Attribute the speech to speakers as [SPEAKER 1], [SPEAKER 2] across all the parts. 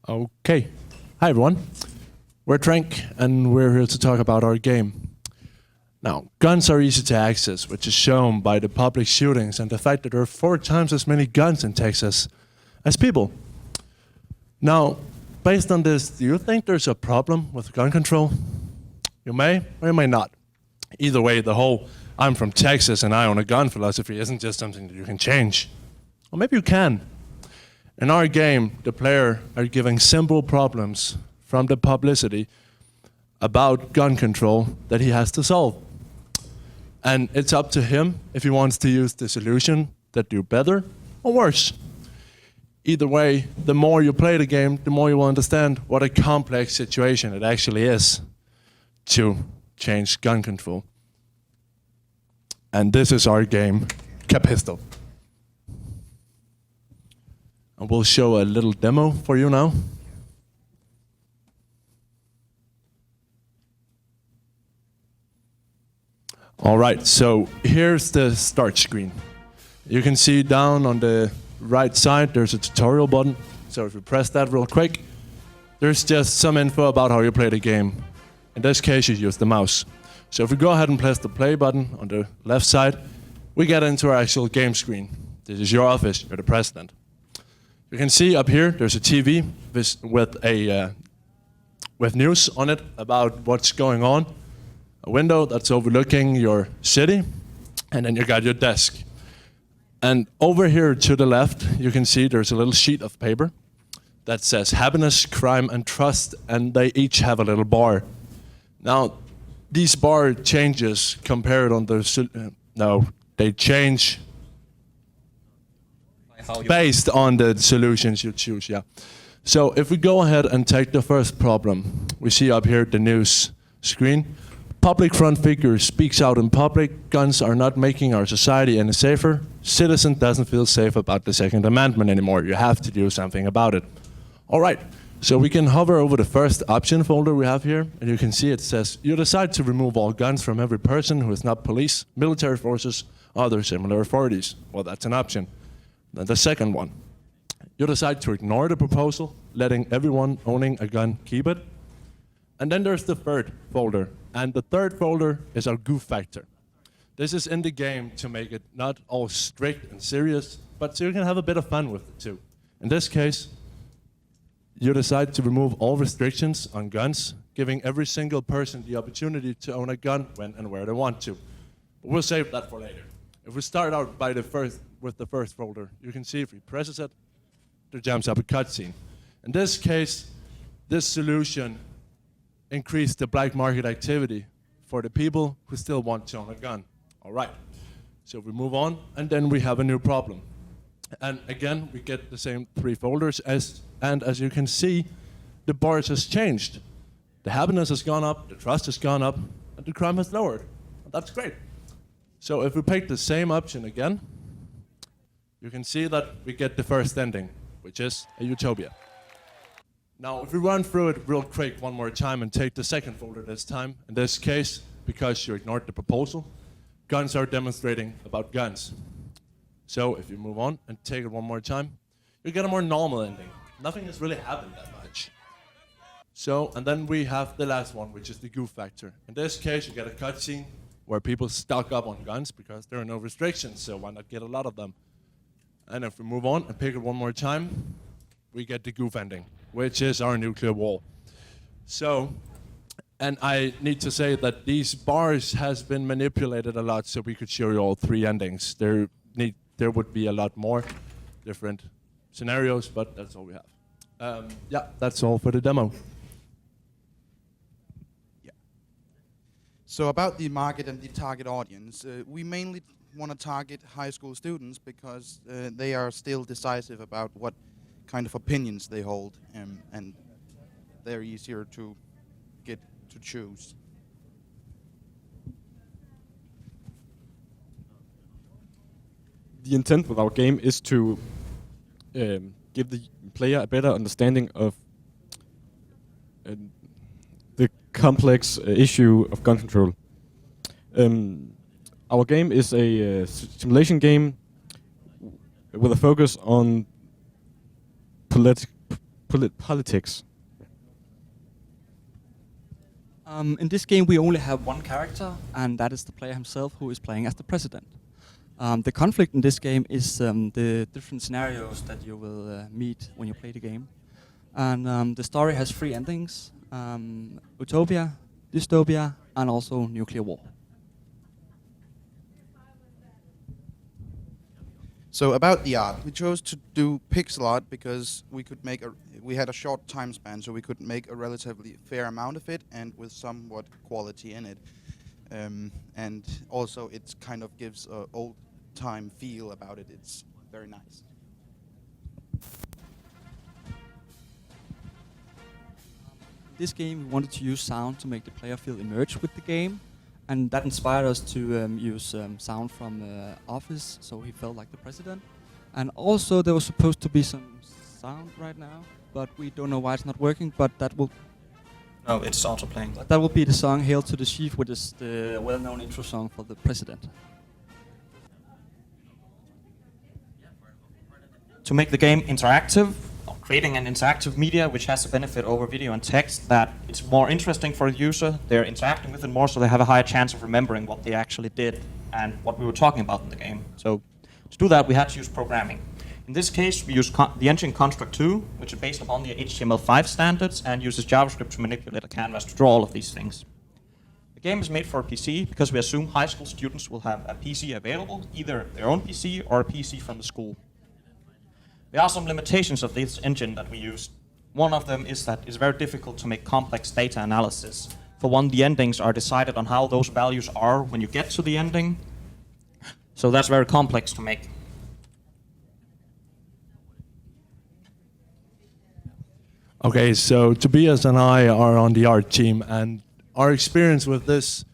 [SPEAKER 1] Okay. Hi, everyone. We're Trank, and we're here to talk about our game. Now, guns are easy to access, which is shown by the public shootings and the fact that there are 4 times as many guns in Texas as people. Now, based on this, do you think there's a problem with gun control? You may or you may not. Either way, the whole "I'm from Texas and I own a gun" philosophy isn't just something that you can change. Or maybe you can. In our game, the player are giving simple problems from the publicity about gun control that he has to solve. And it's up to him if he wants to use the solution that do better or worse. Either way, the more you play the game, the more you will understand what a complex situation it actually is to change gun control. And this is our game, Capistol. And we'll show a little demo for you now. All right, so here's the start screen. You can see down on the right side, there's a tutorial button. So if you press that real quick, there's just some info about how you play the game. In this case, you use the mouse. So if we go ahead and press the play button on the left side, we get into our actual game screen. This is your office, you're the president. You can see up here, there's a TV with news on it about what's going on. A window that's overlooking your city, and then you got your desk. And over here to the left, you can see there's a little sheet of paper that says happiness, crime, and trust, and they each have a little bar. Now, these bar changes compared on the, they change based on the solutions you choose, yeah. So if we go ahead and take the first problem, we see up here the news screen. Public front figure speaks out in public. Guns are not making our society any safer. Citizen doesn't feel safe about the Second Amendment anymore. You have to do something about it. All right, so we can hover over the first option folder we have here, and you can see it says, you decide to remove all guns from every person who is not police, military forces, other similar authorities. Well, that's an option. Then the second one, you decide to ignore the proposal, letting everyone owning a gun keep it. And then there's the third folder. And the third folder is our goof factor. This is in the game to make it not all strict and serious, but so you can have a bit of fun with it too. In this case, you decide to remove all restrictions on guns, giving every single person the opportunity to own a gun when and where they want to. But we'll save that for later. If we start out with the first folder, you can see if we presses it, there jumps up a cutscene. In this case, this solution increased the black market activity for the people who still want to own a gun. All right, so we move on, and then we have a new problem. And again, we get the same 3 folders, and as you can see, the bars has changed. The happiness has gone up, the trust has gone up, and the crime has lowered. And that's great. So if we pick the same option again, you can see that we get the first ending, which is a utopia. Now, if we run through it real quick one more time and take the second folder this time, in this case, because you ignored the proposal, guns are demonstrating about guns. So if you move on and take it one more time, you get a more normal ending. Nothing has really happened that much. So, and then we have the last one, which is the goof factor. In this case, you get a cutscene where people stock up on guns because there are no restrictions, so why not get a lot of them? And if we move on and pick it one more time, we get the goof ending, which is our nuclear war. So, and I need to say that these bars has been manipulated a lot so we could show you all 3 endings. There would be a lot more different scenarios, but that's all we have. Yeah, that's all for the demo.
[SPEAKER 2] Yeah. So about the market and the target audience, we mainly want to target high school students because they are still decisive about what kind of opinions they hold, and they're easier to get to choose.
[SPEAKER 3] The intent with our game is to give the player a better understanding of the complex issue of gun control. Our game is a simulation game with a focus on politics?
[SPEAKER 4] In this game, we only have one character, and that is the player himself who is playing as the president. The conflict in this game is the different scenarios that you will meet when you play the game. And the story has 3 endings: Utopia, Dystopia, and also Nuclear War.
[SPEAKER 2] So about the art, we chose to do pixel art because we had a short time span, so we could make a relatively fair amount of it and with somewhat quality in it. And also it kind of gives a old time feel about it. It's very nice.
[SPEAKER 4] In this game, we wanted to use sound to make the player feel immersed with the game, and that inspired us to use sound from Office, so he felt like the president. And also there was supposed to be some sound right now, but we don't know why it's not working, but that will...
[SPEAKER 5] No, it's auto playing.
[SPEAKER 4] That will be the song Hail to the Chief, which is the well-known intro song for the president.
[SPEAKER 5] To make the game interactive, creating an interactive media which has a benefit over video and text, that it's more interesting for the user, they're interacting with it more, so they have a higher chance of remembering what they actually did and what we were talking about in the game. So to do that, we had to use programming. In this case, we use the engine Construct 2, which is based upon the HTML5 standards and uses JavaScript to manipulate a canvas to draw all of these things. The game is made for a PC because we assume high school students will have a PC available, either their own PC or a PC from the school. There are some limitations of this engine that we use. One of them is that it's very difficult to make complex data analysis. For one, the endings are decided on how those values are when you get to the ending. So that's very complex to make.
[SPEAKER 1] Okay, so Tobias and I are on the art team, and our experience with this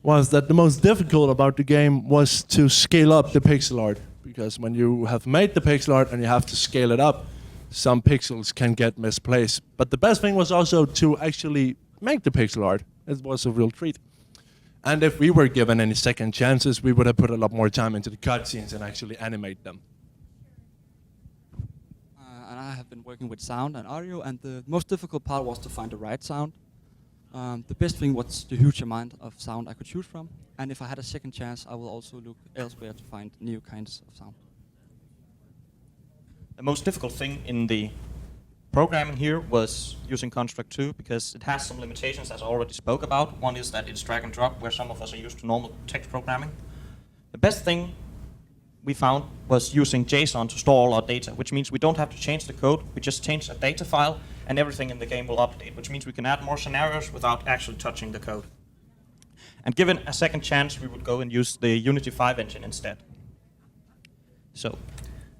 [SPEAKER 1] was that the most difficult about the game was to scale up the pixel art. Because when you have made the pixel art and you have to scale it up, some pixels can get misplaced. But the best thing was also to actually make the pixel art. It was a real treat. And if we were given any second chances, we would have put a lot more time into the cutscenes and actually animate them.
[SPEAKER 4] And I have been working with sound and audio, and the most difficult part was to find the right sound. The best thing was the huge amount of sound I could choose from. And if I had a second chance, I will also look elsewhere to find new kinds of sound.
[SPEAKER 5] The most difficult thing in the programming here was using Construct 2 because it has some limitations, as I already spoke about. One is that it's drag and drop, where some of us are used to normal text programming. The best thing we found was using JSON to store all our data, which means we don't have to change the code. We just change a data file, and everything in the game will update, which means we can add more scenarios without actually touching the code. And given a second chance, we would go and use the Unity 5 engine instead. So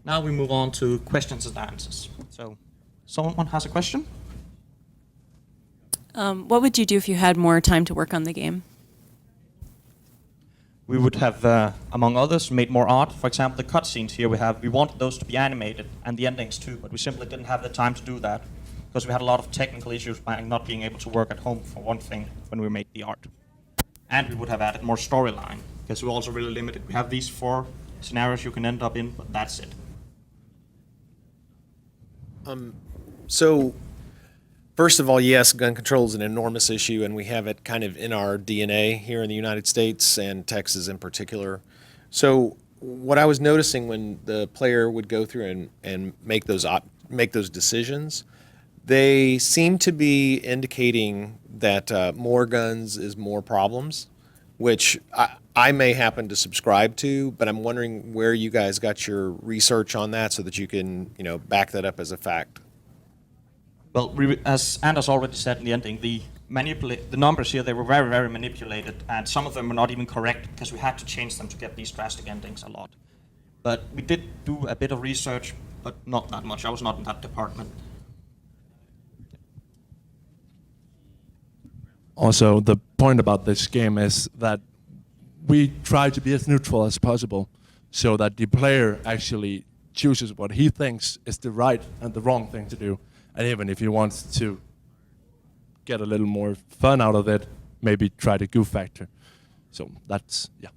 [SPEAKER 5] now we move on to questions and answers. So someone has a question?
[SPEAKER 6] What would you do if you had more time to work on the game?
[SPEAKER 5] We would have, among others, made more art. For example, the cutscenes here we wanted those to be animated, and the endings too, but we simply didn't have the time to do that because we had a lot of technical issues by not being able to work at home, for one thing, when we made the art. And we would have added more storyline, because we're also really limited. We have these 4 scenarios you can end up in, but that's it.
[SPEAKER 7] So, first of all, yes, gun control is an enormous issue, and we have it kind of in our DNA here in the United States and Texas in particular. So, what I was noticing when the player would go through and make those decisions, they seem to be indicating that more guns is more problems, which I may happen to subscribe to, but I'm wondering where you guys got your research on that so that you can, back that up as a fact.
[SPEAKER 5] Well, as Anders already said in the ending, the numbers here, they were very, very manipulated, and some of them were not even correct because we had to change them to get these drastic endings a lot. But we did do a bit of research, but not that much. I was not in that department.
[SPEAKER 1] Also, the point about this game is that we try to be as neutral as possible so that the player actually chooses what he thinks is the right and the wrong thing to do. And even if he wants to get a little more fun out of it, maybe try the goof factor. So that's, yeah.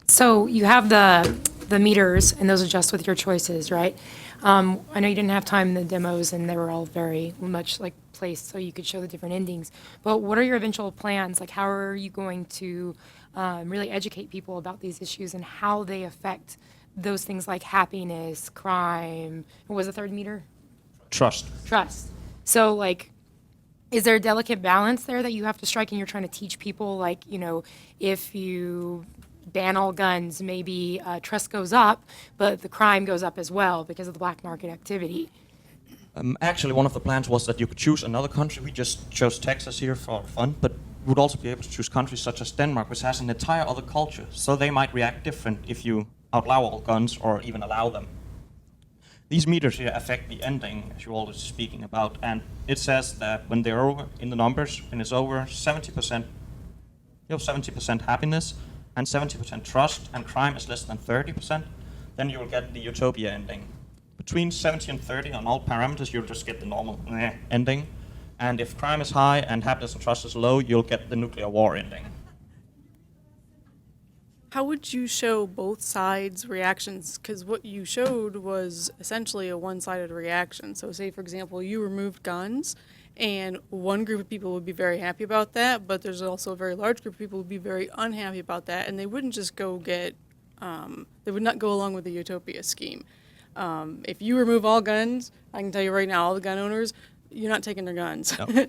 [SPEAKER 8] So you have the the meters, and those adjust with your choices, right? I know you didn't have time in the demos, and they were all very much like placed so you could show the different endings. But what are your eventual plans? Like, how are you going to really educate people about these issues and how they affect those things like happiness, crime? What was the third meter?
[SPEAKER 5] Trust.
[SPEAKER 8] Trust. So, like, is there a delicate balance there that you have to strike, and you're trying to teach people, like, you know, if you ban all guns, maybe trust goes up, but the crime goes up as well because of the black market activity?
[SPEAKER 5] Actually, one of the plans was that you could choose another country. We just chose Texas here for fun, but you would also be able to choose countries such as Denmark, which has an entire other culture. So they might react different if you outlaw all guns or even allow them. These meters here affect the ending, as you're always speaking about, and it says that when they're over in the numbers, when it's over 70%, you have 70% happiness and 70% trust, and crime is less than 30%, then you will get the utopia ending. Between 70 and 30 on all parameters, you'll just get the normal ending. And if crime is high and happiness and trust is low, you'll get the nuclear war ending.
[SPEAKER 9] How would you show both sides' reactions? Because what you showed was essentially a one-sided reaction. So say, for example, you removed guns, and one group of people would be very happy about that, but there's also a very large group of people who would be very unhappy about that, and they wouldn't just go get, they would not go along with the utopia scheme. If you remove all guns, I can tell you right now, all the gun owners, you're not taking their guns.
[SPEAKER 5] No.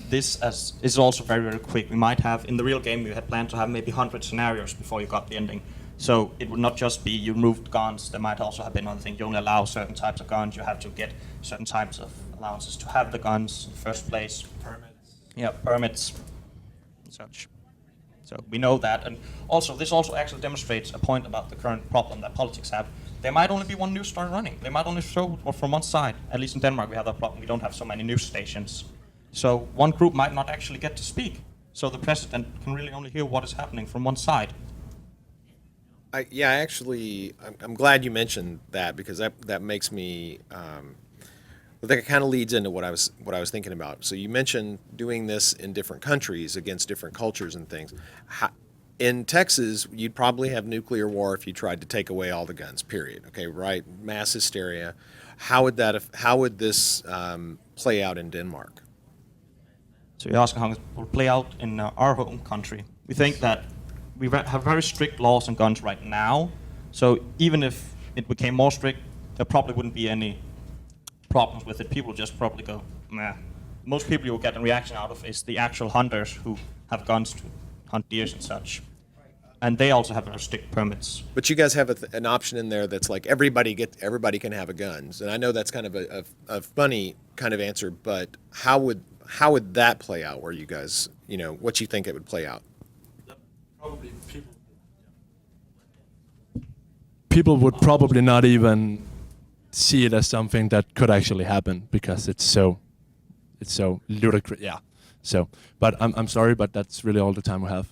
[SPEAKER 5] This is also very, very quick. We might have, in the real game, we had planned to have maybe 100 scenarios before you got the ending. So it would not just be you removed guns, there might also have been other things. You only allow certain types of guns, you have to get certain types of allowances to have the guns in the first place. Permits. Yeah, permits and such. So we know that. And also, this also actually demonstrates a point about the current problem that politics have. There might only be one news story running. They might only show from one side. At least in Denmark, we have that problem. We don't have so many news stations. So one group might not actually get to speak. So the president can really only hear what is happening from one side.
[SPEAKER 7] I'm glad you mentioned that, because that makes me. That kind of leads into what I was thinking about. So you mentioned doing this in different countries against different cultures and things. In Texas, you'd probably have nuclear war if you tried to take away all the guns. Period. Okay, right? Mass hysteria. How would this play out in Denmark?
[SPEAKER 5] So you're asking how it will play out in our home country. We think that we have very strict laws on guns right now. So even if it became more strict, there probably wouldn't be any problems with it. People just probably go, nah. Most people you will get a reaction out of is the actual hunters who have guns to hunt deers and such. And they also have very strict permits.
[SPEAKER 7] But you guys have an option in there that's like everybody can have a gun. And I know that's kind of a funny kind of answer, but how would that play out? Where you guys, what you think it would play out?
[SPEAKER 1] Probably people would probably not even see it as something that could actually happen, because it's so ludicrous. Yeah. So, but I'm sorry, but that's really all the time we have.